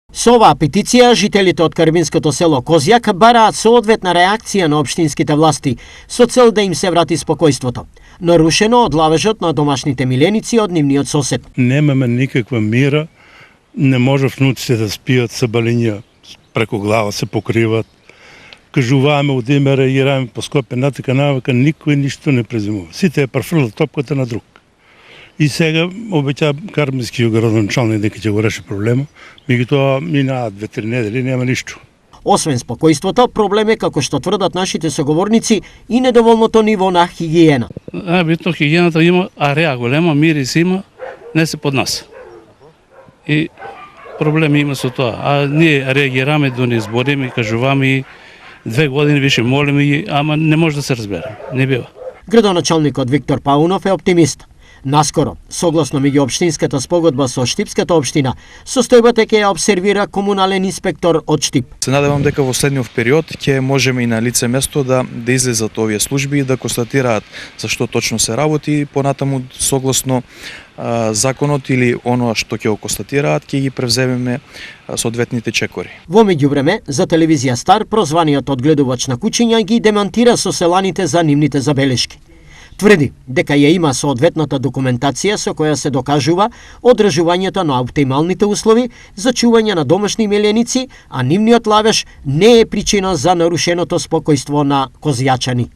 Со оваа петиција, жителите од карибинското село Козјак бараат соодветна реакција на општинските власти со цел да им се врати спокојството, нарушено од лавежот на домашните миленици од нивниот сосед. Немаме никаква мира, не може внуците да спијат со балиња, преку глава се покриват. Кажуваме, одиме, реагираме по Скопје, натака навака, никој ништо не презимува. Сите ја префрлат топката на друг. И сега обеќа карибинскиот градоначалник дека ќе го реши проблема, меѓутоа минаат 2-3 недели, нема ништо. Освен спокојството, проблем е, како што тврдат нашите соговорници, и недоволното ниво на хигиена. Битно хигиената има ареа голема, мирис има, не се под нас. И проблеми има со тоа. А ние реагираме, до не збориме, кажуваме и 2 години више молиме ги, ама не може да се разбере. Не бива. Градоначалникот Виктор Паунов е оптимист. Наскоро, согласно меѓуопштинската спогодба со Штипската општина, состојбата ќе ја обсервира комунален инспектор од Штип. Се надевам дека во следниот период ќе можеме и на лице место да излезат овие служби и да констатираат за што точно се работи и понатаму согласно законот или оно што ќе го констатираат ќе ги превземеме соодветните чекори. Во меѓувреме, за телевизија Стар прозваниот одгледувач на куќиња ги демантира соселаните за нивните забелешки. Тврди дека ја има соодветната документација со која се докажува одржувањето на оптималните услови за чување на домашни миленици, а нивниот лавеж не е причина за нарушеното спокојство на козјачани.